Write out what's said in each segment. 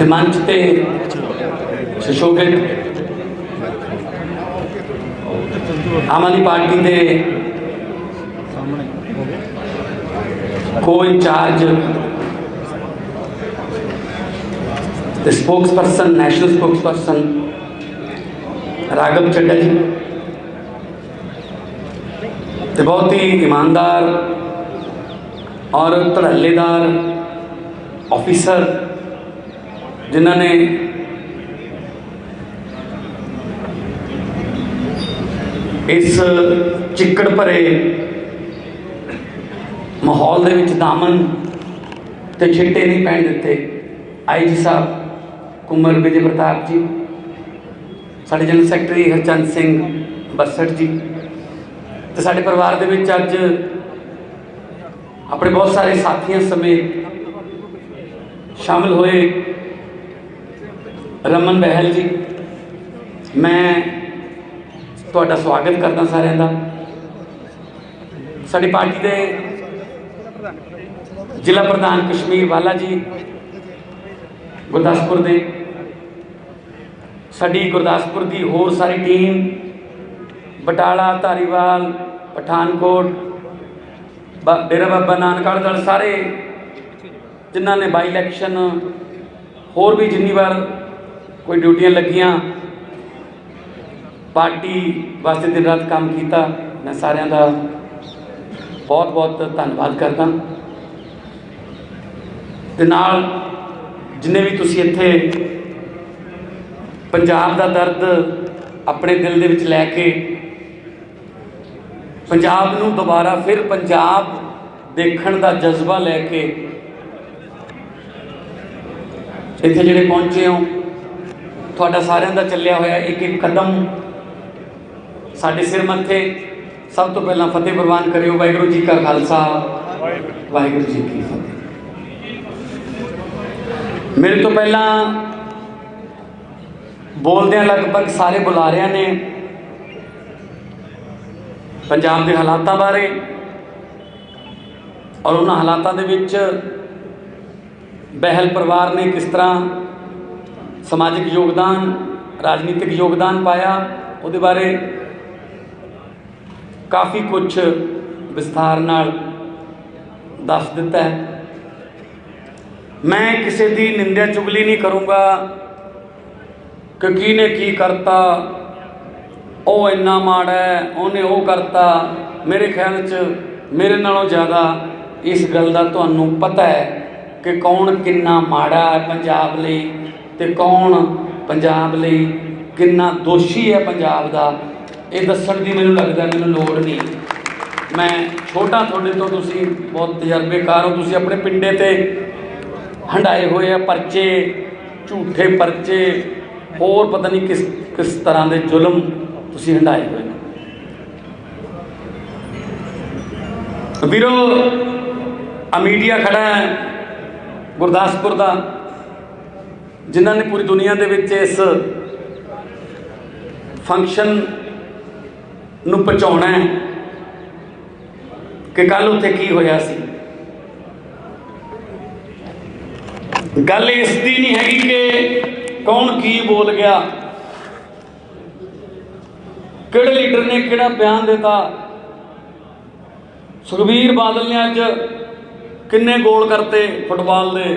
ਤੇ ਮੰਚ ਤੇ ਸੁਸ਼ੋਭਿਤ आम आदमी पार्टी के को incharge spokesperson national spokesperson Raghav Chadha ji तो बहुत ही ईमानदार और धड़ल्लेदार ऑफिसर जिन्होंने इस चिक्कड़ भरे माहौल दे विच दामन ते छिट्टे नहीं पैण दिते। आई जी साहब कुंवर विजय प्रताप जी, साडे जनरल सैकटरी हरचंद सिंह बसट जी, ते साडे परिवार दे विच अज अपने बहुत सारे साथियों समेत शामिल होए रमन बहल जी। मैं तुहाडा स्वागत करदा सारिਆਂ ਦਾ। साडी पार्टी के जिला प्रधान कश्मीर वाला जी गुरदासपुर दे, साडी गुरदासपुर की होर सारी टीम बटाला धारीवाल पठानकोट डेरा बाबा नानक दल सारे जिन्हों ने बाई इलैक्शन होर भी जिन्नी बार कोई ड्यूटियां लगियां पार्टी वास्ते दिन रात काम किया, मैं सारिਆਂ ਦਾ बहुत बहुत धन्यवाद करता। ते नाल जिन्ने भी तुसी इत्थे पंजाब दा दर्द अपने दिल दे विच लैके पंजाब नूं दोबारा फिर पंजाब देखण दा जज्बा लैके इत्थे जिहड़े पहुंचे हो, तुहाडा सारिਆਂ दा चलिया होया एक एक कदम साडे सिर मत्थे सब तो पहला फतेह प्रवान करियो। वाहिगुरू जी का खालसा वाहिगुरू जी की फतेह। मेरे तो पहला बोलदे लगभग सारे बुलारियां ने पंजाब के हालातों बारे और उन्होंने हालातों के विच बहल परिवार ने किस तरह समाजिक योगदान राजनीतिक योगदान पाया उहदे बारे काफ़ी कुछ विस्तार नाल दस दिता है। मैं किसी की निंदा चुगली नहीं करूँगा कि किने की करता, वो इन्ना माड़ा है, उन्हें वो करता। मेरे ख्याल च मेरे नालों ज़्यादा इस गल का तुहानूं पता है कि कौन किन्ना माड़ा है पंजाब लई ते कौन पंजाब लई किन्ना दोषी है पंजाब का। ये दस्सण की मैनूं लगदा मैनूं लोड़ नहीं। मैं छोटा थोड़े तो तुसीं बहुत तजर्बेकार हो, तुसीं अपने पिंडे ते हंडाए हुए आ परचे, झूठे परचे, होर पता नहीं किस किस तरह के जुल्म तुसीं हंडाए हुए हैं। वीरो आ मीडिया खड़ा है गुरदासपुर का, जिन्हों ने पूरी दुनिया के विच इस फंक्शन नूं पहुँचाउणा है कि कल उत्थे की होया सी। गल इसदी नहीं हैगी कि कौन की बोल गया, किहड़े लीडर ने किहड़ा बयान दिता। सुखबीर बादल ने अज किन्ने गोल करते फुटबॉल दे,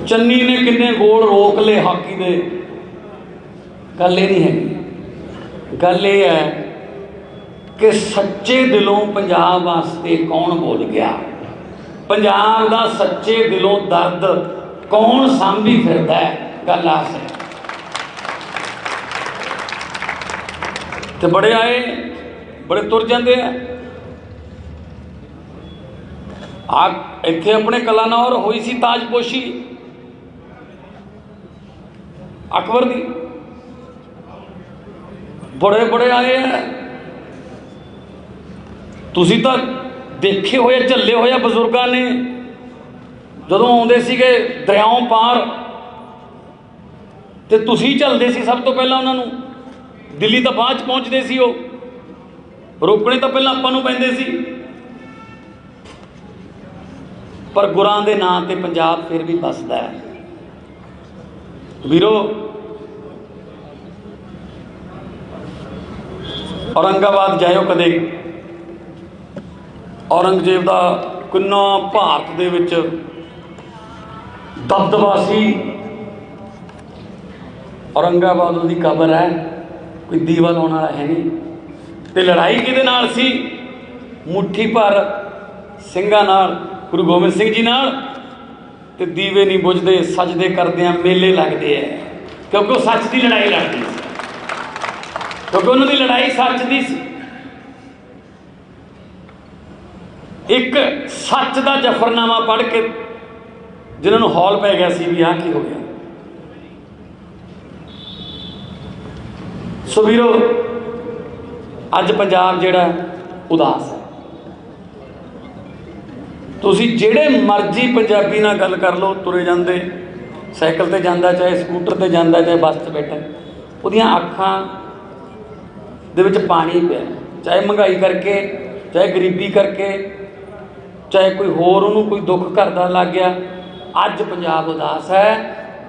चन्नी ने किन्ने गोल रोक ले हाकी दे। गल ये नहीं है, गल ये है कि सच्चे दिलों पंजाब वास्ते कौन बोल गया, पंजाब का सच्चे दिलों दर्द कौन सांभी फिरदा है। गल आस है तो बड़े आए बड़े तुर जाते हैं। इत्थे अपने कलानौर हुई सी ताजपोशी अकबर दी, बड़े बड़े आए हैं। तुसीं तां देखे हुए झल्ले हुए बजुर्गों ने जदों आउंदे सीगे दरियाओं पार, तो तुसीं झलदे सी सब तो पहला उन्होंने। दिल्ली तो बाद पहुँचते सी, रोकने तो पहला आपां नूं पैंदे सी। पर गुरां दे नां ते पंजाब फिर भी बसदा है। वीरो, औरंगाबाद जाओ कदे, औरंगजेब का किन्ना भारत दे विच दबदबा सी। औरंगाबाद की कबर है, कोई दीवा लाने वाला है नहीं। तो लड़ाई किहदे नाल सी? मुट्ठी भर सिंघां नाल, गुरु गोबिंद सिंह जी नाल। ते दीवे नहीं बुझदे, सजदे करदे मेले लगते हैं, क्योंकि वो सच की लड़ाई लड़ती सी, क्योंकि उन्होंने लड़ाई सच की सी। एक सच का जफरनामा पढ़ के जिन्होंने हौल पै गया सी भी आह की हो गया। सो वीरो, अज पंजाब जिहड़ा उदास है। तुसी जिहड़े मर्जी पंजाबी नाल गल कर लो, तुरे जांदे, साइकिल ते जांदा, चाहे स्कूटर ते जांदा, चाहे बस च बैठा, उहदियां अखां दे विच पानी पिया। चाहे महंगाई करके, चाहे गरीबी करके, चाहे कोई होर उहनूं कोई दुख घर दा लग गया। अज पंजाब उदास है।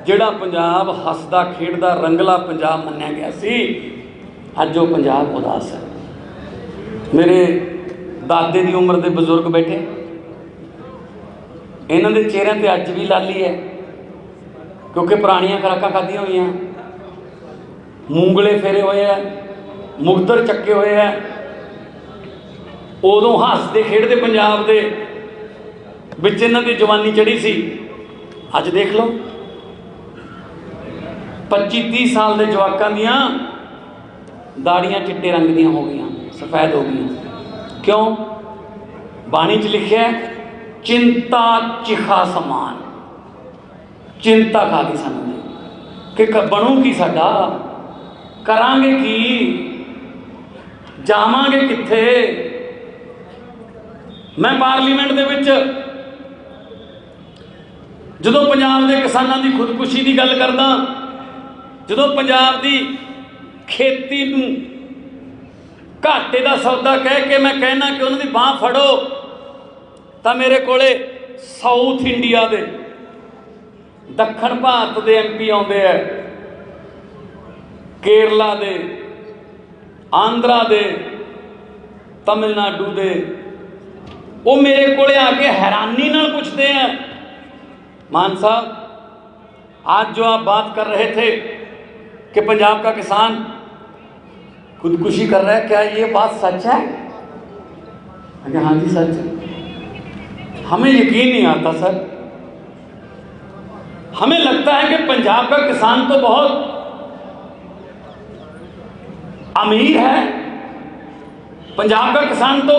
जिहड़ा पंजाब हसदा खेडदा रंगला पंजाब मन्निया गया सी, अज वो पंजाब उदास है। मेरे दादे की उम्र के बजुर्ग बैठे, इन्हां दे चेहरिਆਂ ते अज भी लाली है, क्योंकि पुरानियां खुराकां खाधियां हुई हैं, मूंगले फेरे हुए हैं, मुगदर चक्के हुए हैं। उदों हसते खेडते पंजाब दे विच इन्हां दी जवानी चढ़ी सी। अज देख लो 25-30 साल के जवाकां दियां दाड़ियां चिट्टे रंग दियां हो गई, सफेद हो गई। क्यों? बाणी च लिखिया चिंता चिखा समान, चिंता खा गई सानूं कि बनू की साडा, करांगे की, जावांगे कित्थे। मैं पार्लीमेंट दे विच जदों पंजाब के किसानों की खुदकुशी की गल करदा, जदों पंजाब की खेती नूं घाटे का सौदा कह के मैं कहना कि उन्होंने बांह फड़ो, तो मेरे कोले साउथ इंडिया के, दक्षिण भारत के MP आउंदे है, केरला दे, आंध्रा दे, तमिलनाडु दे। वो मेरे कोले आके हैरानी नाल पुछते हैं, मान साहब आज जो आप बात कर रहे थे कि पंजाब का किसान खुदकुशी कर रहा है, क्या ये बात सच है? अगर हाँ जी सच है। हमें यकीन नहीं आता सर। हमें लगता है कि पंजाब का किसान तो बहुत अमीर है, पंजाब का किसान तो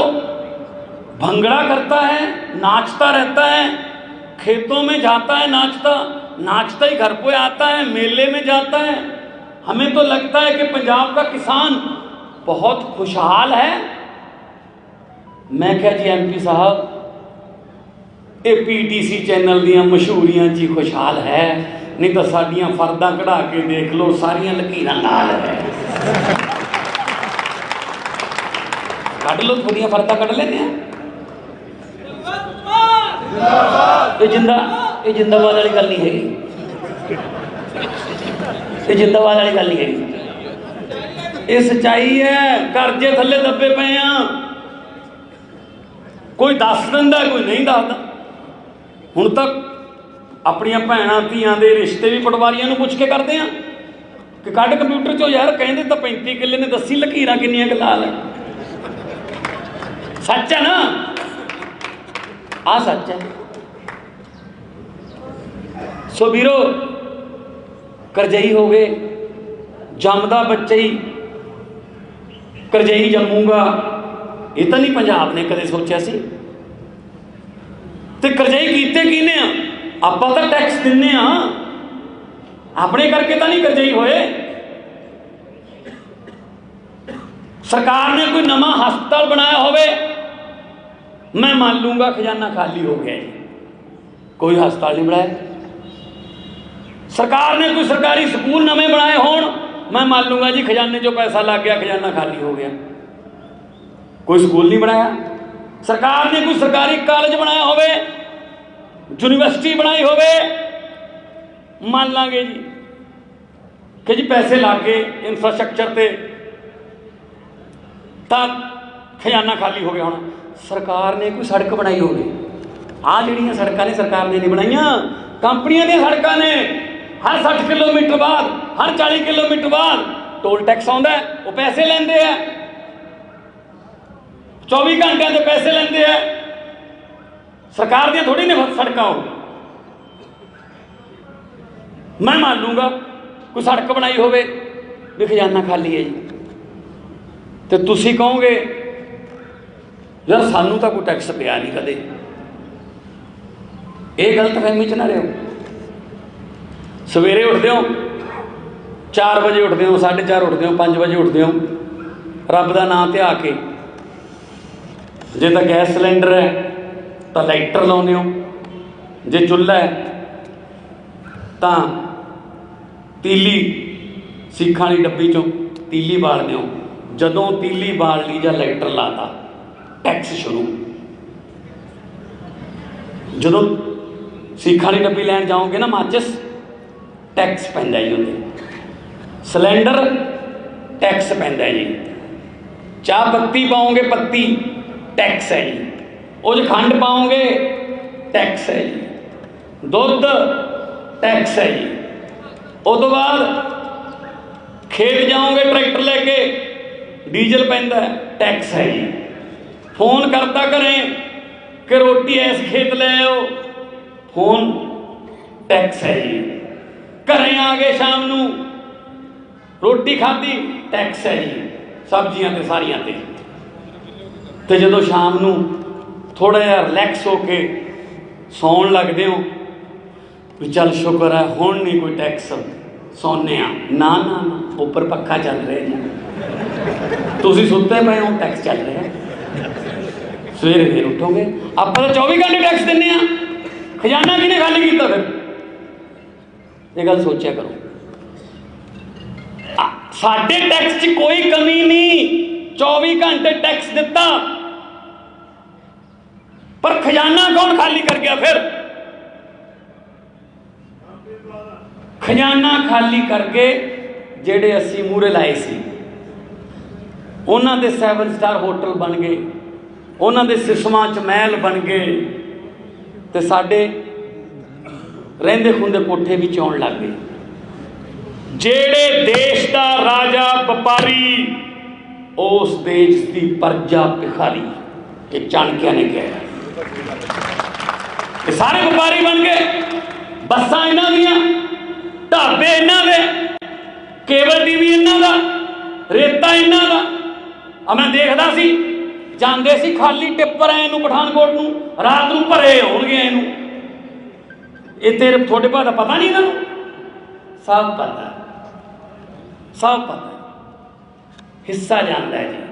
भंगड़ा करता है, नाचता रहता है, खेतों में जाता है, नाचता नाचता ही घर पे आता है, मेले में जाता है। हमें तो लगता है कि पंजाब का किसान बहुत खुशहाल है। मैं क्या जी MP साहब, ये PTC चैनल दियां मशहूरियां जी खुशहाल है, नहीं तो साड़ियां फर्दा कढ़ा के देख लो, सारियां लकीरां नाल है। कढ़ लो, थोड़ियां फर्दा कढ़ लेते हैं। ये जिंदाबाद वाली गल नहीं हैगी, ये जिंदाबाद वाली गल नहीं हैगी। ये सच्चाई है। कर्जे थले दबे पे हैं, कोई दस दिंदा, कोई नहीं दसदा। हुण तक अपनियां भैणां धीआं दे रिश्ते भी पटवारियां नूं पुछ के करते हैं कि कढ़ कंप्यूटर चो यार, कहंदे तां 35 किले ने, दसी लकीरां किन्नियां क लाल है। सच है ना? आ सच है। सो वीरो, करजई हो गए, जमदा बच्चा ही करजई जमूगा, ये तो नहीं पंजाब ने कदे सोचा सी। ते करजई कीते किने आ? आपां तां टैक्स दिन्ने आ, अपने करके तो नहीं करजई होए। सरकार ने कोई नवा हस्पताल बनाया होवे, मैं मान लूंगा खजाना खाली हो गया है। कोई हस्पताल नहीं बनाया। सरकार ने कोई सरकारी स्कूल नवे बनाए होण, मैं मान लूंगा जी खजाने जो पैसा लग गया, खजाना खाली हो गया। कोई स्कूल नहीं बनाया। सरकार ने कोई सरकारी कॉलेज बनाया होवे, यूनिवर्सिटी बनाई होवे मान लांगे जी कि जी पैसे ला के इंफ्रास्ट्रक्चर ते तां खजाना खाली हो गया होना। सरकार ने कोई सड़क बनाई होवे, आ जिहड़ियां सड़कां ने सरकार ने नहीं बनाईयां, कंपनियां दी सड़कां ने। हर 60 किलोमीटर बाद, हर 40 किलोमीटर बाद टोल टैक्स आउंदा है, वो पैसे लैंदे है, 24 घंटे के पैसे लेंदे है। सरकार दी थोड़ी ने सड़कां हो। मैं मान लूँगा कोई सड़क बनाई होवे भी खजाना खाली है जी, तो तुसी कहोगे यार सानू तो कोई टैक्स पिया नहीं कदे। ये गलतफहमी च ना रहो। सवेरे उठते हो 4 बजे उठते हो, 4:30 उठते हो, 5 बजे उठते हो, रब का नाम ध्या के जे तो गैस सिलेंडर है तो लाइटर लाने हो, जे चुल्हा है तो तीली सीखा वाली डब्बी चों तीली बालते हो। जदों तीली बाल ली या लाइटर लाता टैक्स शुरू। जदों सीखा वाली डब्बी लैन जाओगे ना माचिस, टैक्स पैंदा जी उन्हें। सिलेंडर टैक्स पैंदा जी। चाह पत्ती पाओगे पत्ती टैक्स है जी। वो जो खंड पाओगे टैक्स है जी। दुध टैक्स है जी। उस तो बाद खेत जाओगे ट्रैक्टर लेके डीजल पैंदा टैक्स है जी। फोन करता करें कि रोटी ऐस खेत ले आओ, फोन टैक्स है जी। घरें आ गए शाम नू रोटी खाधी टैक्स है जी, सब्जियां ते सारियां ते जदों शाम नू थोड़ा जिहा रिलैक्स होके सौन लगते हो भी चल शुक्र है हुण नहीं कोई टैक्स, सौने आ। ना ना ना उपर पक्खा चल रहा जी, तुसीं सुत्ते पे हो टैक्स चल रहा है। सवेरे फिर उठोगे, आप तो 24 घंटे टैक्स देने, खजाना किने खाली किया? फिर ये गल सोचा करो। साडे टैक्स च कोई कमी नहीं, 24 घंटे टैक्स दिता, पर खजाना कौन खाली कर गया? फिर खजाना खाली करके जेड़े असी मूहरे लाए सी, उन्हां दे 7 स्टार होटल बन गए, उन्हां दे सिस्मां च महल बन गए, ते साडे रहिंदे खुंदे कोठे भी चौन लग गए। जेड़े देश का राजा व्यापारी उस देश की प्रजा भिखारी, ये चाणक्य ने कहा। ये सारे व्यापारी बन गए। बसां इन्हां दियां, ढाबे इन्हां दे, केबल टीवी इन्हां दा, रेता इन्हां दा। मैं देखदा सी जांदे सी खाली टिप्पर ऐ नूं पठानकोट नूं, रात नूं भरे होणगे इनू। ये तेरे थोड़े भाव का पता नहीं इन्हां नूं? सब पता, सब पता। हिस्सा जाता है जी।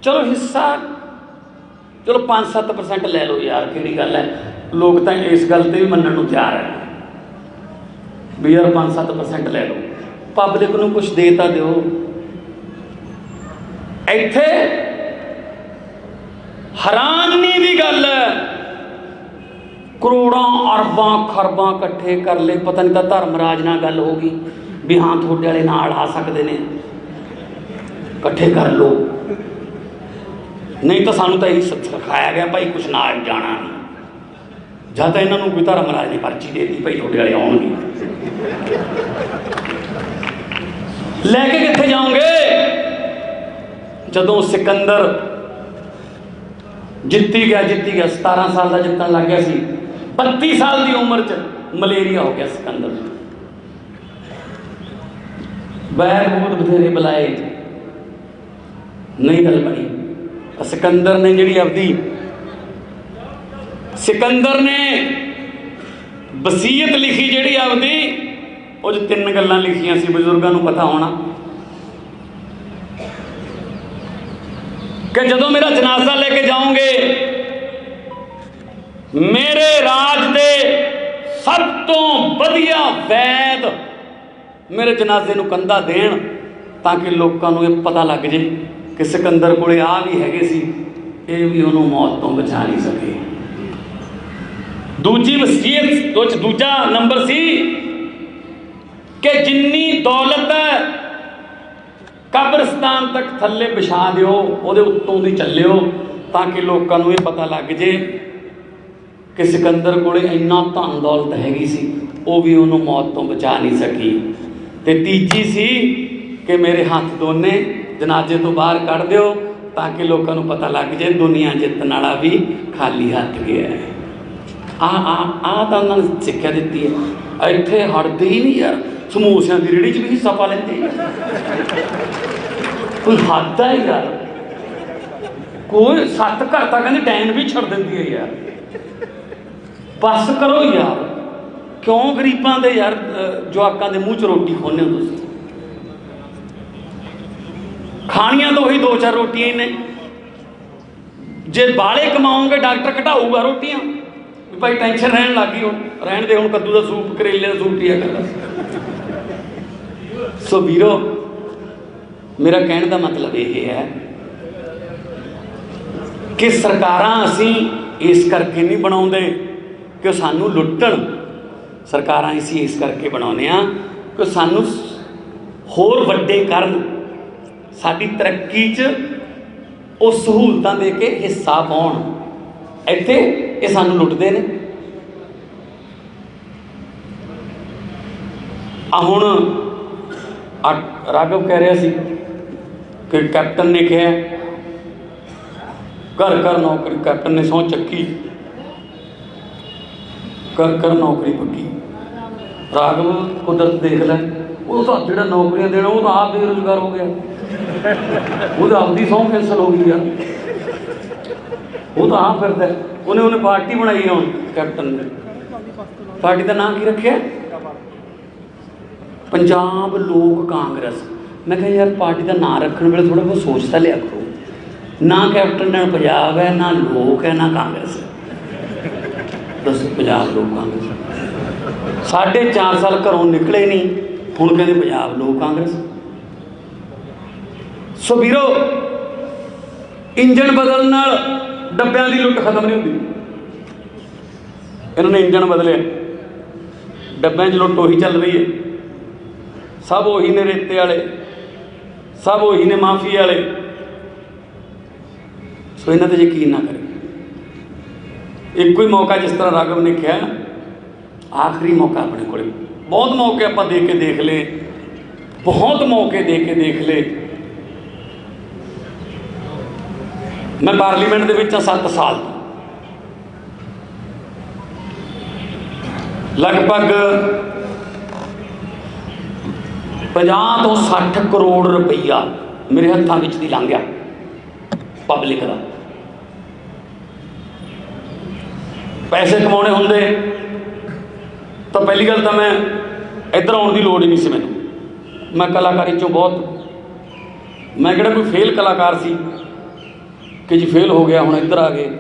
चलो हिस्सा चलो 5-7% ले लो यार, कि गल है। लोग तो इस गल से भी मनण नूं तैयार है भी यार 5-7% ले लो, पब्लिक नूं कुछ दे तो दो। इत्थे हैरानी की गल है, करोड़ों अरबां खरबां इकट्ठे कर ले, पता नहीं तो धर्मराज नाल गल हो गई भी हाँ थोड़े वाले नाल आ सकते हैं, इकट्ठे कर लो। नहीं तो सानू तो यही सिखाया गया भाई कुछ ना जाना नहीं, जब तो इन्होंने कोई धर्मराज ने पर्ची दे दी भाई थोड़े वाले आउणगे, लैके कित्थे जाओगे? जदों सिकंदर जित्ती गया 17 साल का जितन लग गया सी, 32 साल की उम्र च मलेरिया हो गया सिकंदर। बैर बहुत बथेरे बुलाए, नहीं गल बनी। सिकंदर ने जी अपनी सिकंदर ने वसीयत लिखी जी अपनी, वो 3 गल्लां लिखियां सी, बजुर्गों को पता होना कि जदों मेरा जनाजा लेके जाओगे, मेरे राज दे सब तो वधिया वैद मेरे जनाजे नूं कंधा देण, ताकि लोगों को यह पता लग जाए कि सिकंदर कोले आ भी हैगे सी, ये भी उन्होंने मौत तो बचा नहीं सके। दूजी वसीयत वो दूजा नंबर सी कि जिन्नी दौलत है कब्रस्तान तक थल्ले बिछा दिओ, ਉਹਦੇ ਉੱਤੋਂ ਦੀ ਚੱਲਿਓ, ਤਾਂ ਕਿ ਲੋਕਾਂ ਨੂੰ ਇਹ ਪਤਾ ਲੱਗ ਜੇ ਕਿ ਸਿਕੰਦਰ ਕੋਲੇ ਇੰਨਾ ਧਨ ਦੌਲਤ ਹੈਗੀ ਸੀ, ਉਹ ਵੀ ਉਹਨੂੰ ਮੌਤ ਤੋਂ ਬਚਾ ਨਹੀਂ ਸਕੀ। ਤੇ ਤੀਜੀ ਸੀ ਕਿ ਮੇਰੇ ਹੱਥ ਦੋਨੇ ਜਨਾਜ਼ੇ ਤੋਂ ਬਾਹਰ ਕੱਢ ਦਿਓ, ਤਾਂ ਕਿ ਲੋਕਾਂ ਨੂੰ ਪਤਾ ਲੱਗ ਜੇ ਦੁਨੀਆ ਜਿੱਤਣ ਵਾਲਾ ਵੀ ਖਾਲੀ ਹੱਥ ਗਿਆ ਹੈ। ਆ ਤਾਂ ਉਹਨਾਂ ਨੇ ਸਿੱਖਿਆ ਦਿੱਤੀ ਹੈ। ਇੱਥੇ ਹਟਦੇ ਹੀ ਨਹੀਂ ਯਾਰ, ਸਮੋਸਿਆਂ ਦੀ ਰੇਹੜੀ 'ਚ ਵੀ ਹਿੱਸਾ ਪਾ ਲੈਂਦੇ ਕੋਈ ਹੱਦ ਹੈ ਯਾਰ। ਕੋਈ 7 ਘਰ ਤਾਂ ਕਹਿੰਦੇ ਡੈਨ ਵੀ ਛੱਡ ਦਿੰਦੀ ਹੈ ਯਾਰ। ਬਸ ਕਰੋ ਯਾਰ, ਕਿਉਂ ਗਰੀਬਾਂ ਦੇ ਯਾਰ ਜਵਾਕਾਂ ਦੇ ਮੂੰਹ 'ਚ ਰੋਟੀ ਖੋਹਨੇ ਹੋ ਤੁਸੀਂ? ਖਾਣੀਆਂ ਤਾਂ ਉਹੀ 2-4 ਰੋਟੀਆਂ ਹੀ ਨੇ। ਜੇ ਬਾਲੇ ਕਮਾਓਗੇ ਡਾਕਟਰ ਘਟਾਊਗਾ ਰੋਟੀਆਂ ਵੀ ਭਾਈ ਟੈਨਸ਼ਨ ਰਹਿਣ ਲੱਗ ਗਈ, ਹੁਣ ਰਹਿਣ ਦੇ, ਹੁਣ ਕੱਦੂ ਦਾ ਸੂਪ ਕਰੇਲੇ ਦਾ ਸੂਪ ਪੀਆ ਕਰਦਾ। ਸੋ ਵੀਰੋ, ਮੇਰਾ ਕਹਿਣ ਦਾ ਮਤਲਬ ਇਹ ਹੈ ਕਿ ਸਰਕਾਰਾਂ ਅਸੀਂ ਇਸ ਕਰਕੇ ਨਹੀਂ ਬਣਾਉਂਦੇ ਕਿ ਸਾਨੂੰ ਲੁੱਟਣ। ਸਰਕਾਰਾਂ ਅਸੀਂ ਇਸ ਕਰਕੇ ਬਣਾਉਂਦੇ ਹਾਂ ਕਿ ਸਾਨੂੰ ਹੋਰ ਵੱਡੇ ਕਰਨ, ਸਾਡੀ ਤਰੱਕੀ 'ਚ ਉਹ ਸਹੂਲਤਾਂ ਦੇ ਕੇ ਹਿੱਸਾ ਪਾਉਣ। ਇੱਥੇ ਇਹ ਸਾਨੂੰ ਲੁੱਟਦੇ ਨੇ। ਹੁਣ ਰਾਘਵ ਕਹਿ ਰਿਹਾ ਸੀ ਕਿ ਕੈਪਟਨ ਨੇ ਕਿਹਾ ਘਰ ਘਰ ਨੌਕਰੀ, ਕੈਪਟਨ ਨੇ ਸਹੁੰ ਚੱਕੀ, ਘਰ ਘਰ ਨੌਕਰੀ ਪੱਕੀ। ਰਾਘਵ ਕੁਦਰਤ ਦੇਖ ਲੈ, ਉਹ ਤਾਂ ਜਿਹੜਾ ਨੌਕਰੀਆਂ ਦੇਣਾ ਉਹ ਤਾਂ ਆਪ ਬੇਰੁਜ਼ਗਾਰ ਹੋ ਗਿਆ, ਉਹਦੀ ਆਪਦੀ ਸਹੁੰ ਕੈਂਸਲ ਹੋ ਗਈ ਯਾਰ। ਉਹ ਤਾਂ ਆਪ ਫਿਰਦਾ, ਉਹਨੇ ਪਾਰਟੀ ਬਣਾਈ। ਹੁਣ ਕੈਪਟਨ ਨੇ ਪਾਰਟੀ ਦਾ ਨਾਂ ਕੀ ਰੱਖਿਆ? ਪੰਜਾਬ ਲੋਕ ਕਾਂਗਰਸ। ਮੈਂ ਕਿਹਾ ਯਾਰ ਪਾਰਟੀ ਦਾ ਨਾਂ ਰੱਖਣ ਵੇਲੇ ਥੋੜ੍ਹਾ ਬਹੁਤ ਸੋਚ ਤਾਂ ਲਿਆ ਕਰੋ। ਨਾ ਕੈਪਟਨ ਨਾਲ ਪੰਜਾਬ ਹੈ, ਨਾ ਲੋਕ ਹੈ, ਨਾ ਕਾਂਗਰਸ ਹੈ। ਦੱਸੋ, ਪੰਜਾਬ ਲੋਕ ਕਾਂਗਰਸ। 4.5 ਸਾਲ ਘਰੋਂ ਨਿਕਲੇ ਨਹੀਂ, ਹੁਣ ਕਹਿੰਦੇ ਪੰਜਾਬ ਲੋਕ ਕਾਂਗਰਸ। ਸੋ ਵੀਰੋ, ਇੰਜਣ ਬਦਲਣ ਨਾਲ ਡੱਬਿਆਂ ਦੀ ਲੁੱਟ ਖਤਮ ਨਹੀਂ ਹੁੰਦੀ। ਇਹਨਾਂ ਨੇ ਇੰਜਣ ਬਦਲਿਆ, ਡੱਬਿਆਂ 'ਚ ਲੁੱਟ ਉਹੀ ਚੱਲ ਰਹੀ ਹੈ। ਸਭ ਉਹੀ ਨੇ ਰੇਤੇ ਵਾਲੇ, ਸਭ ਉਹੀ ਨੇ ਮਾਫੀ ਵਾਲੇ। ਸੋ ਇਹਨਾਂ 'ਤੇ ਯਕੀਨ ਨਾ ਕਰੇ। ਇੱਕੋ ਹੀ ਮੌਕਾ, ਜਿਸ ਤਰ੍ਹਾਂ ਰਾਘਵ ਨੇ ਕਿਹਾ, ਆਖਰੀ ਮੌਕਾ ਆਪਣੇ ਕੋਲ। ਬਹੁਤ ਮੌਕੇ ਆਪਾਂ ਦੇ ਕੇ ਦੇਖ ਲਏ, ਬਹੁਤ ਮੌਕੇ ਦੇ ਕੇ ਦੇਖ ਲਏ। ਮੈਂ ਪਾਰਲੀਮੈਂਟ ਦੇ ਵਿੱਚ 7 ਸਾਲ ਤੋਂ, ਲਗਭਗ 50 ਤੋਂ 60 ਕਰੋੜ ਰੁਪਈਆ ਮੇਰੇ ਹੱਥਾਂ ਵਿੱਚ ਦੀ ਲੰਘ ਗਿਆ ਪਬਲਿਕ ਦਾ। ਪੈਸੇ ਕਮਾਉਣੇ ਹੁੰਦੇ ਤਾਂ ਪਹਿਲੀ ਗੱਲ ਤਾਂ ਮੈਂ ਇੱਧਰ ਆਉਣ ਦੀ ਲੋੜ ਹੀ ਨਹੀਂ ਸੀ ਮੈਨੂੰ। ਮੈਂ ਕਲਾਕਾਰੀ 'ਚੋਂ ਬਹੁਤ, ਮੈਂ ਕਿਹੜਾ ਕੋਈ ਫੇਲ ਕਲਾਕਾਰ ਸੀ ਕਿ ਜੀ ਫੇਲ ਹੋ ਗਿਆ ਹੁਣ ਇੱਧਰ ਆ ਗਏ।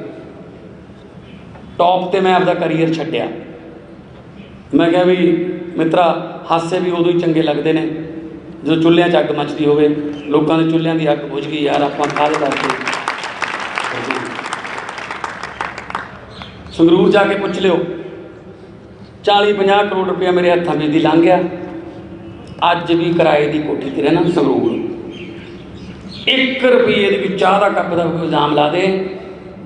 ਟੌਪ 'ਤੇ ਮੈਂ ਆਪਦਾ ਕਰੀਅਰ ਛੱਡਿਆ। ਮੈਂ ਕਿਹਾ ਵੀ ਮਿੱਤਰਾ, ਹਾਸੇ ਵੀ ਉਦੋਂ ਹੀ ਚੰਗੇ ਲੱਗਦੇ ਨੇ ਜਦੋਂ ਚੁੱਲ੍ਹਿਆਂ 'ਚ ਅੱਗ ਮੱਚਦੀ ਹੋਵੇ। ਲੋਕਾਂ ਦੇ ਚੁੱਲ੍ਹਿਆਂ ਦੀ ਅੱਗ ਬੁਝ ਗਈ ਯਾਰ, ਆਪਾਂ ਕਾਹਦੇ ਕਰਕੇ। ਸੰਗਰੂਰ ਜਾ ਕੇ ਪੁੱਛ ਲਿਓ, 40-50 ਕਰੋੜ ਰੁਪਇਆ ਮੇਰੇ ਹੱਥਾਂ ਵਿੱਚ ਦੀ ਲੰਘ ਗਿਆ। ਅੱਜ ਵੀ ਕਿਰਾਏ ਦੀ ਕੋਠੀ 'ਤੇ ਰਹਿਣਾ ਸੰਗਰੂਰ। 1 ਰੁਪਈਏ ਦੀ ਵੀ ਚਾਹ ਦਾ ਕੱਪ ਦਾ ਇਲਜ਼ਾਮ ਲਾ ਦੇ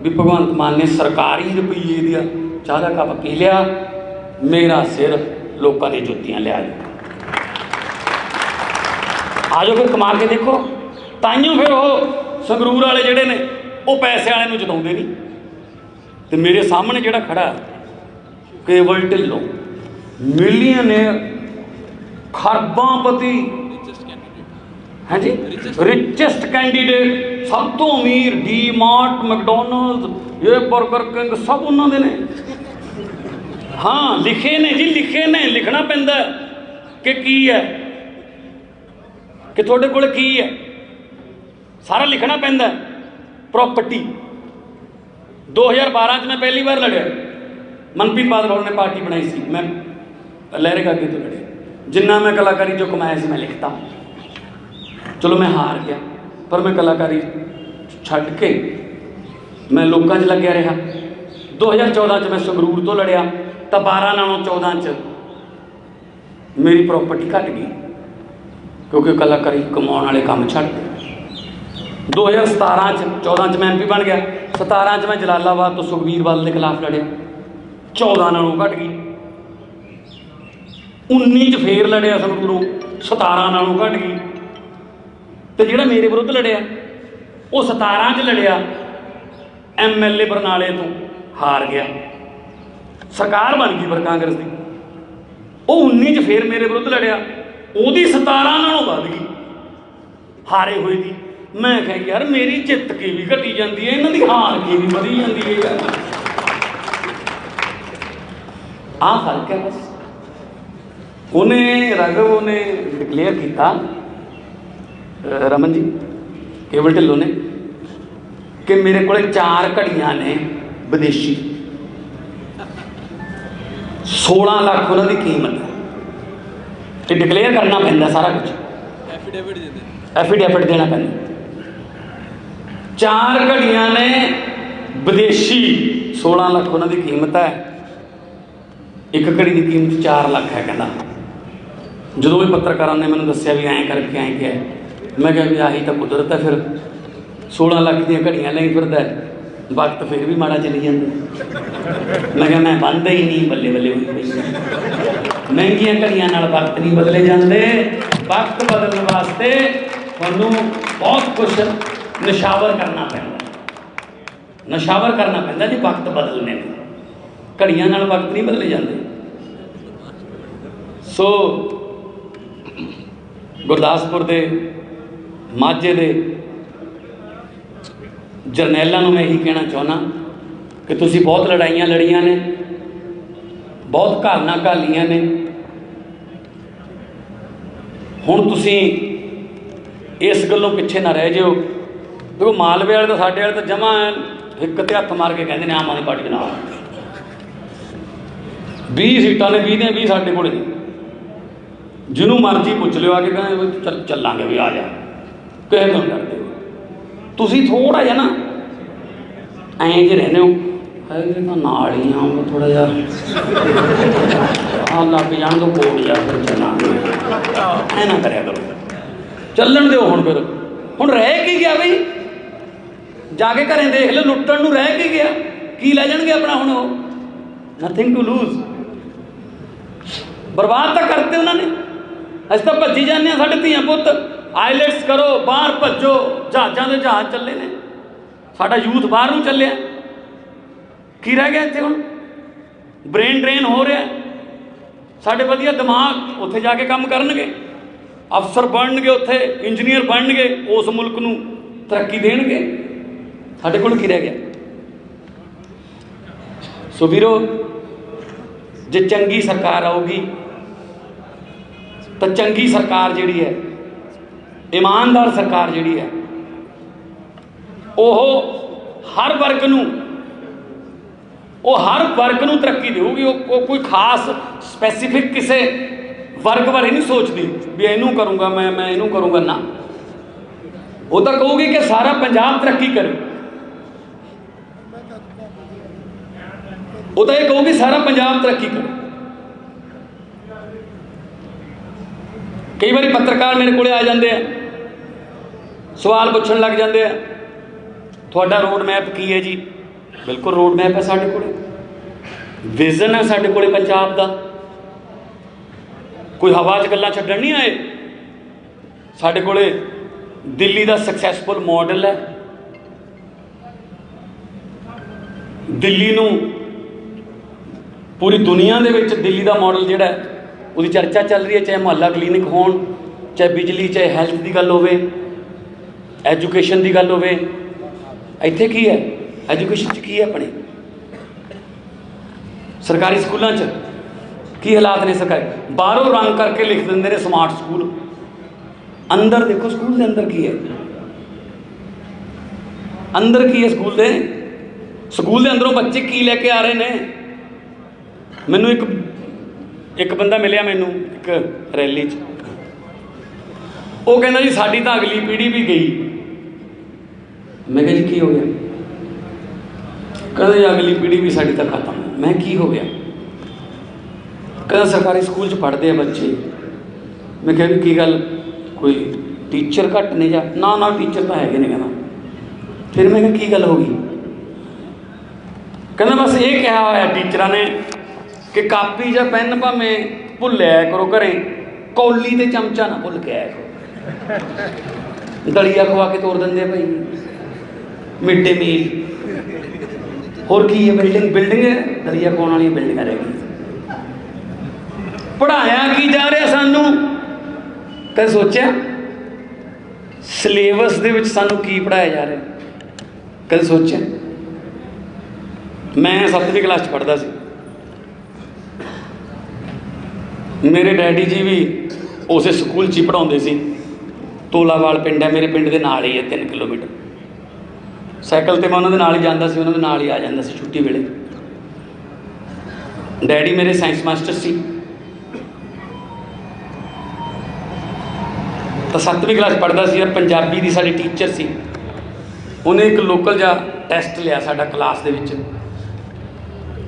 ਵੀ ਭਗਵੰਤ ਮਾਨ ਨੇ ਸਰਕਾਰੀ ਰੁਪਈਏ ਦੀ ਚਾਹ ਦਾ ਕੱਪ ਪੀ ਲਿਆ, ਮੇਰਾ ਸਿਰ ਲੋਕਾਂ ਦੀ ਜੁੱਤੀਆਂ ਲਿਆ। ਆ ਜਾਓ ਫਿਰ ਕਮਾ ਕੇ ਦੇਖੋ। ਤਾਈਓ ਫਿਰ ਉਹ ਸੰਗਰੂਰ ਵਾਲੇ ਜਿਹੜੇ ਨੇ ਉਹ ਪੈਸੇ ਵਾਲੇ ਨੂੰ ਜਿਤਾਉਂਦੇ ਨਹੀਂ। ਤੇ ਮੇਰੇ ਸਾਹਮਣੇ ਜਿਹੜਾ ਖੜਾ ਕੇਵਲ ਢਿੱਲੋਂ, ਮਿਲੀਅਨੇਅਰ, ਖਰਬਾਂਪਤੀ, ਹਾਂਜੀ, ਰਿਚੈਸਟ ਕੈਂਡੀਡੇਟ, ਸਭ ਤੋਂ ਅਮੀਰ, ਡੀ-ਮਾਰਟ, ਮੈਕਡੋਨਲਡਸ, ਇਹ ਬਰਗਰ ਕਿੰਗ ਸਭ ਉਹਨਾਂ ਦੇ ਨੇ। ਹਾਂ, ਲਿਖੇ ਨੇ ਜੀ, ਲਿਖੇ ਨੇ। ਲਿਖਣਾ ਪੈਂਦਾ ਕਿ ਕੀ ਹੈ, ਕਿ ਤੁਹਾਡੇ ਕੋਲ ਕੀ ਹੈ, ਸਾਰਾ ਲਿਖਣਾ ਪੈਂਦਾ। ਪ੍ਰੋਪਰਟੀ 2012 'ਚ ਮੈਂ ਪਹਿਲੀ ਵਾਰ ਲੜਿਆ। ਮਨਪ੍ਰੀਤ ਬਾਦਲ ਹੋਰਾਂ ਨੇ ਪਾਰਟੀ ਬਣਾਈ ਸੀ, ਮੈਂ ਲਹਿਰੇ ਕਾਕੇ ਤੋਂ ਲੜਿਆ। ਜਿੰਨਾ ਮੈਂ ਕਲਾਕਾਰੀ 'ਚੋਂ ਕਮਾਇਆ ਸੀ ਮੈਂ ਲਿਖਤਾ। ਚਲੋ ਮੈਂ ਹਾਰ ਗਿਆ, ਪਰ ਮੈਂ ਕਲਾਕਾਰੀ ਛੱਡ ਕੇ ਮੈਂ ਲੋਕਾਂ 'ਚ ਲੱਗਿਆ ਰਿਹਾ। 2014 च मैं संगरूर तो लड़िया तो 12 नालों 14 च मेरी प्रॉपर्टी घट गई क्योंकि कलाकारी कमाने वाले काम छड़ गए। 2017 च 14 च मैं MP बन गया, 17 च मैं जलालाबाद तो सुखबीर बादल के खिलाफ लड़िया, 14 नालों घट गई। 19 च फिर लड़िया संगरूरों, 17 नालों घट गई। तो जिहड़ा मेरे विरुद्ध लड़िया वो 17 च लड़िया, MLA बरनाले तो हार गया, सरकार बन गई पर कांग्रेस की। वो 19 च फिर मेरे विरुद्ध लड़िया, ਉਹਦੀ 17 ਨਾਲੋਂ ਵੱਧ ਗਈ ਹਾਰੇ ਹੋਏ ਦੀ। मैं कहा यार मेरी जित के भी घटी जाती है, इन्हों की हार के भी बढ़ी जाती है यार। आ फर्क है बस। उन्हें राघव ने डिकलेयर किया, रमन जी केवल ढिल्लों ने, कि मेरे को 4 घड़ियां ने विदेशी, 16 लाख उन्होंने कीमत है, तो डिकलेयर करना पैंदा सारा कुछ, एफिडेविट देना पैंदा। 4 घड़ियां ने विदेशी, 16 लाख उन्होंने कीमत है। एक घड़ी की कीमत 4 लाख है। कहना जो भी पत्रकारों ने मैंने दसिया भी ऐं करके ऐं क्या है, मैं क्या भी आही तो कुदरत है। फिर 16 लाख दी घड़ियां नहीं फिरदा, वक्त फिर भी माड़ा चली जाता। मैं क्या मैं बंद ही नहीं, बल्ले बल्ले हुई पई। महंगिया घड़ियां नाल वक्त नहीं बदले जाते। वक्त बदलने वास्ते तुहानूं बहुत कुछ नशावर करना पैंदा, नशावर करना पैंदा जी वक्त बदलने में। घड़ियां नाल वक्त नहीं बदले जाते। सो गुरदासपुर के माझे के जरनैलों में यही कहना चाहना कि तुसी बहुत लड़ाइयां लड़ियां ने, बहुत घालना घालियां ने। हुण तुसी इस गल्लों पिछे ना रह जाओ। देखो मालवे वाले तो साडे वाले तो जमा हिक ते हत्थ मार के कहते हैं आम आदमी पार्टी नाल 20 सीटां ने, 20 ने 20 साडे कोल नहीं। जिन्हों मर्जी पुछ लियो आके कहना चलांगे भी आ जा, किसे तो डरदे हो तुसी। थोड़ा जा ना ऐं जे रहने हो, तो नाल ही हाँ थोड़ा जा लग जान तो कोल जा, फिर चलांगे, ऐ ना करया करो, चलन दो। हुण रह के गया बई, जाके घरें देख लो, लुट्टण नूं रह के गया, की लै जाणगे अपना हुण? Nothing to lose. बर्बाद तो करते उन्होंने। अस तो भज्जी जाने, साडे धीआं पुत्त आईलैट्स करो, बाहर भज्जो, जहाज़ां दे जहाज़ चले ने, साडा यूथ बाहर नूं चलिया, की रह गया इत्थे? हुण ब्रेन ड्रेन हो रहा। साडे वधिया दिमाग उत्थे जाके काम करनगे, अफसर बनणगे, उत्थे इंजीनियर बनणगे, उस मुल्क नूं तरक्की देणगे। साडे कोल की रह गया? सो वीरो, जे चंगी सरकार आऊगी तो चंगी सरकार जिहड़ी है, ईमानदार सरकार जिहड़ी है, हर वर्ग नूं तरक्की देगी। वो कोई खास स्पैसीफिक किसी वर्ग बारे नहीं सोचती भी इनू करूँगा मैं इनू करूँगा ना। वो तो कहूगी कि सारा पंजाब तरक्की करे, वो तो ये कहूगी सारा पंजाब तरक्की करे। कई बार पत्रकार मेरे को आ जाते हैं, सवाल पूछण लग जाते हैं, थोड़ा रोड मैप की है जी? बिल्कुल रोड मैप है साढ़े को, विजन है साढ़े को पंजाब का। कोई हवा च गल्लां छड्डण नहीं आए। साढ़े को दिल्ली का सक्सैसफुल मॉडल है। दिल्ली नूं पूरी दुनिया दे विच दिल्ली का मॉडल जिहड़ा है उसकी चर्चा चल रही है, चाहे मुहल्ला क्लीनिक होण, चाहे बिजली, चाहे हैल्थ की गल होवे, एजुकेशन की गल होवे। इत्थे की है एजुकेशन च की है? अपने सरकारी स्कूलों च की हालात ने? सरकारी बाहरों रंग करके लिख देंगे ने स्मार्ट स्कूल, अंदर देखो स्कूल के अंदर की है? अंदर की है स्कूल के अंदरों बच्चे की लेके आ रहे हैं? मैनू एक बंदा मिलिया मैनू एक रैली च, वो कहना जी साडी तो अगली पीढ़ी भी गई। मैं कहा जी की हो गया? कहते अगली पीढ़ी भी साड़ी तक खत्म है। मैं की हो गया? कहते सरकारी स्कूल च पढ़ते हैं बच्चे। मैं कहा भी की गल कोई टीचर घट ने जा ना टीचर तो है नहीं। कहना फिर मैं की गल हो गई? कहना बस ये कहा होया टीचर ने कि कापी या पैन भावें भुल आया करो घरें, कौली ते चमचा ना भुल के आया करो। दलिया खवा के तोड़ देंगे भाई, मिड डे मील होर की है, बिल्डिंग है, दलिया खवाने वाली बिल्डिंग रह गई। पढ़ाया की जा रहा सानू? कद सोचा सिलेबस दे विच सानू की पढ़ाया जा रहा? कद सोचा? मैं 7वीं क्लास पढ़ता सी, मेरे डैडी जी भी उस स्कूल च ही पढ़ाते सी। तोलावाल पिंड है, मेरे पिंड के नाल ही है, 3 किलोमीटर। साइकिल ते मैं उन्होंने नाल ही जाता सी, उन्होंने नाल ही आ जाता सी छुट्टी वेले। डैडी मेरे साइंस मास्टर सी। तो 7वीं क्लास पढ़ता सी, पंजाबी की साडी टीचर सी। उन्हें एक लोकल जा टैसट लिया साडा क्लास दे विच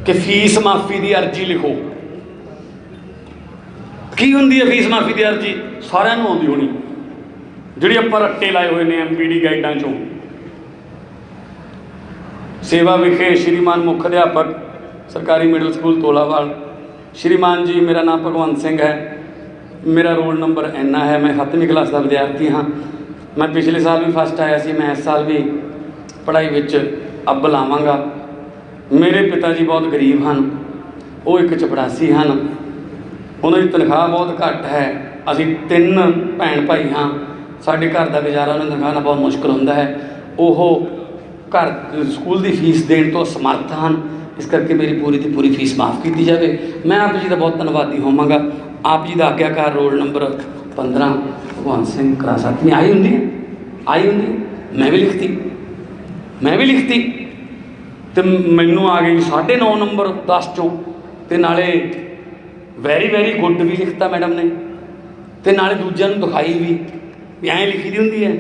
कि फीस माफ़ी की अर्जी लिखो। की हुंदी है फीस माफ़ी की अर्जी? सारिਆਂ ਨੂੰ आउंदी होनी, जिहड़ी आपां रट्टे लाए हुए ने MPD गाइडां चों। सेवा विखे श्रीमान मुख अध्यापक सरकारी मिडल स्कूल तोलावाल। श्रीमान जी मेरा नाम भगवंत सिंह है, मेरा रोल नंबर इन्ना है, मैं 7वीं क्लास का विद्यार्थी हाँ। मैं पिछले साल भी फस्ट आया सी, मैं इस साल भी पढ़ाई विच अव्वल आवांगा। मेरे पिता जी बहुत गरीब हैं, वो एक चपड़ासी हैं, उन्होंने तनख्वाह बहुत घट है। असी 3 भैन भाई हाँ, साढ़े घर का गुजारा उन्होंने तनख्वाह ना बहुत मुश्किल होता है। वो घर स्कूल की फीस देने तो असमर्थ हैं, इस करके मेरी पूरी की पूरी फीस माफ़ की जाए। मैं आप जी का बहुत धन्यवादी होवांगा। आप जी का आग्याकार roll number 15 Bhagwant Singh class 7वीं आई होंगी है, आई होंगी। मैं भी लिखती तो मैनू आ गई 9.5 नंबर 10 चों, तो नाले वेरी गुड भी लिखता मैडम ने, तो नाले दूजिਆਂ ਨੂੰ दिखाई भी ऐ लिखी दी होंगी है,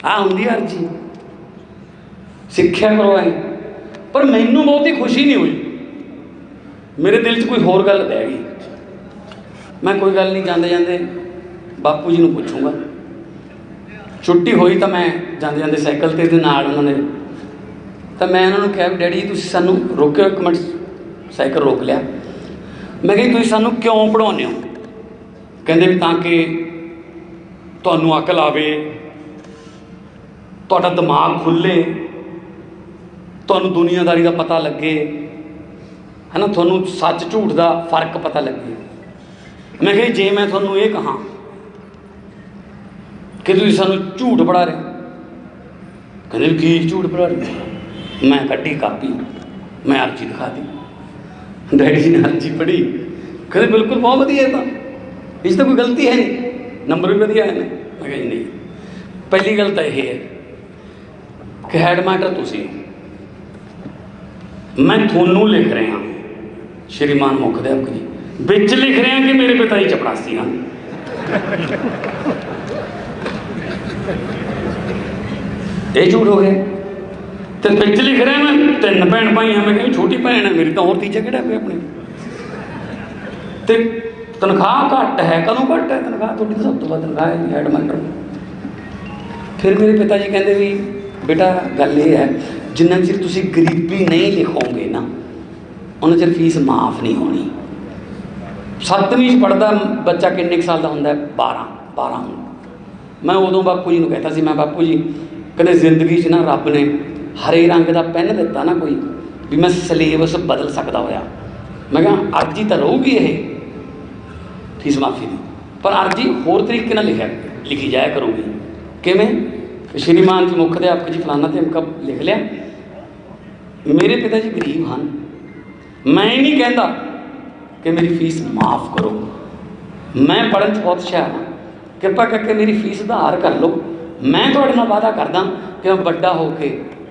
आ होंगी अर्जी, सिक्ख्या करो ऐ। पर मैनू बहुती खुशी नहीं हुई, मेरे दिल 'च कोई होर गल रह गई। मैं कोई गल नहीं, जाते जाते बापू जी को पूछूंगा। छुट्टी हुई तो मैं जाते जाते साइकिल ते नाल उन्होंने, तो मैं उन्होंने कहा डैडी जी तुसीं सानू रोकियो, एक मिनट साइकिल रोक लिया। मैं कही तुसीं सानू क्यों पढ़ाउने हो? कहंदे भी ताकि तुहानू अकल आवे, तुहाडा दिमाग खुले, तुहानू दुनियादारी का पता लगे, है ना, तुहानू सच झूठ का फर्क पता लगे। मैं कही जे मैं तुहानू ये कहा कि तुसीं सानू झूठ पढ़ा रहे, कहंदे की झूठ पढ़ा रहे? मैं कड्डी कापी, मैं अर्जी दिखा दी। डैडी जी ने अर्जी पढ़ी, कहते बिल्कुल बहुत वधिया है, तो इस तो कोई गलती है नहीं, नंबर भी वधिया है। मैं कही नहीं, पहली गल तो यह है कि हैडमास्टर तुसीं, मैं थोनू लिख रहा श्रीमान मुख अध्यापक जी, बिच लिख रहा कि मेरे पिता जी चपड़ासी हैं। ये झूठ हो गया। तो बिच लिख रहा मैं 3 भैन भाई हैं, मैं कहीं छोटी भैन है मेरी, तो और तीजा किहड़ा कोई अपने। तो तनख्वाह घट है, कदों घट है तनख्वाह? थोड़ी तो सब तो वध तनख्वाह है हैडमास्टर। फिर मेरे पिता जी कहते भी बेटा गल ये है, जिन्ना चिर तुसीं गरीबी नहीं लिखोगे ना, उन्ना चिर फीस माफ़ नहीं होनी। 7वीं पढ़ता बच्चा किन्ने साल का होंदा है? 12। मैं उदों बापू जी को कहता सी, मैं बापू जी कहते जिंदगी ना रब ने हरे रंग का पेन दिता ना कोई भी मैं सिलेबस बदल सकता होया। मैं कहा अर्जी तो रहूगी ये फीस माफ़ी की, पर अर्जी होर तरीके ना लिखी जाया करूँगी। किवें? श्रीमान जी मुख अध्यापक जी फलाना तो इनका लिख लिया। मेरे पिता जी गरीब हैं, मैं नहीं कहता कि मेरी फीस माफ़ करो, मैं पढ़न च बहुत हुशियार हाँ, कृपा करके मेरी फीस उधार कर लो। मैं तुहाडे नाल वादा करदा कि मैं बड़ा होके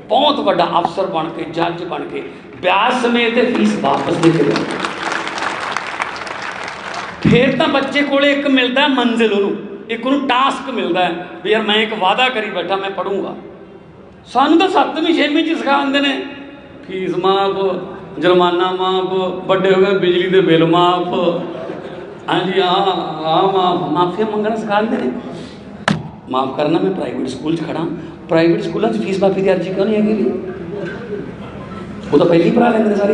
बहुत बड़ा अफसर बन के, जज बन के ब्याज समेत फीस वापस दे के देवां। फिर तो बच्चे को एक मिलता है मंजिल, उन्होंने एक उन्होंने टास्क मिलता है भी यार मैं एक वादा करी बैठा मैं पढ़ूंगा। सानू तो 7वीं 6वीं सिखा देंगे ने फीस माफ, जुर्माना माफ, बड़े हो गए बिजली के बिल माफ। हाँ जी हाँ माफ, माफिया मंगना सिखा देते हैं। माफ करना, मैं प्राइवेट स्कूल खड़ा, प्राइवेट स्कूलों फीस माफी की अर्जी क्यों नहीं हैगी भी? वो तो पहले ही भरा लेंगे सारी।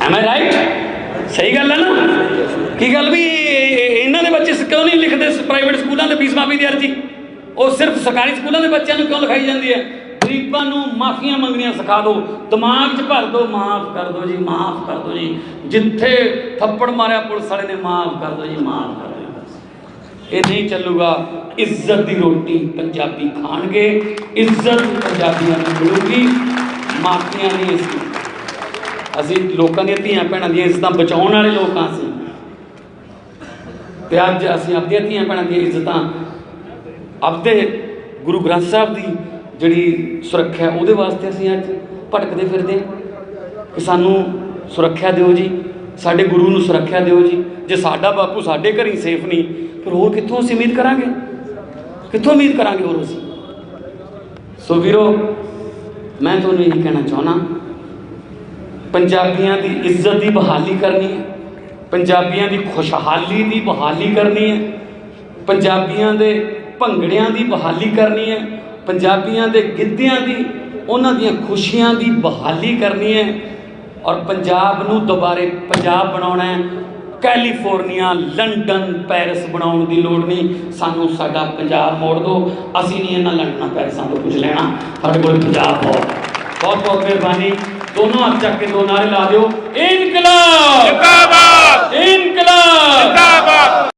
एम आई राइट? सही गल है ना? की गल भी इन्होंने बच्चे क्यों नहीं लिखते प्राइवेट स्कूलों के फीस माफी की अर्जी? वो सिर्फ सरकारी स्कूलों के बच्चों को क्यों लिखाई जाती है? गरीबों को माफिया मंगनियां सिखा दो, दिमाग च भर दो, माफ़ कर दो जी, माफ़ कर दो जी। जिथे थप्पड़ मारिया पुलिस वाले ने, माफ़ कर दो जी, माफ़ कर दो। ये नहीं चलूगा। इज्जत की रोटी पंजाबी खाणगे, इज्जत पंजाबियों को मिलूगी, माफिया नहीं। असी लोगों दी धीआं भैणां दी इज्जतां बचाउण वाले लोग हाँ असीं, ते अज असीं अपणियां धीआं भैणां दी इज्जतां अपने गुरु ग्रंथ साहब की जिहड़ी सुरक्षा है उहदे वास्ते असीं अज भटकदे फिरदे कि सानू सुरक्षा दिओ जी, साडे गुरु नूं सुरक्षा दिओ जी। जे साडा बापू साडे घर ही सेफ नहीं, फिर होर कित्थों असीं उम्मीद करांगे? कित्थों उम्मीद करांगे होर असीं? सो वीरो, मैं तुहानूं यही कहना चाहुंदा, पंजाबियों की इज्जत की बहाली करनी है, पंजाबियों की खुशहाली की बहाली करनी है, पंजाबियों के भंगड़ियां की बहाली करनी है, पंजाबियों के गिद्धियां की, उन्हां दियां खुशियां की बहाली करनी है। और पंजाब नूं दोबारे पंजाब बनाउणा है। कैलीफोर्निया, लंडन, पैरिस बनाउण की लोड़ नहीं, सानू साडा पंजाब मोड़ दो। असीं नहीं इन्हां लंडन पैरिसां तो कुछ लेना, साडे कोल पंजाब बहुत बहुत मेहरबानी। दोनों हाथ चक के दो नारे ला दो, इनकलाब जिंदाबाद, इनकलाब जिंदाबाद।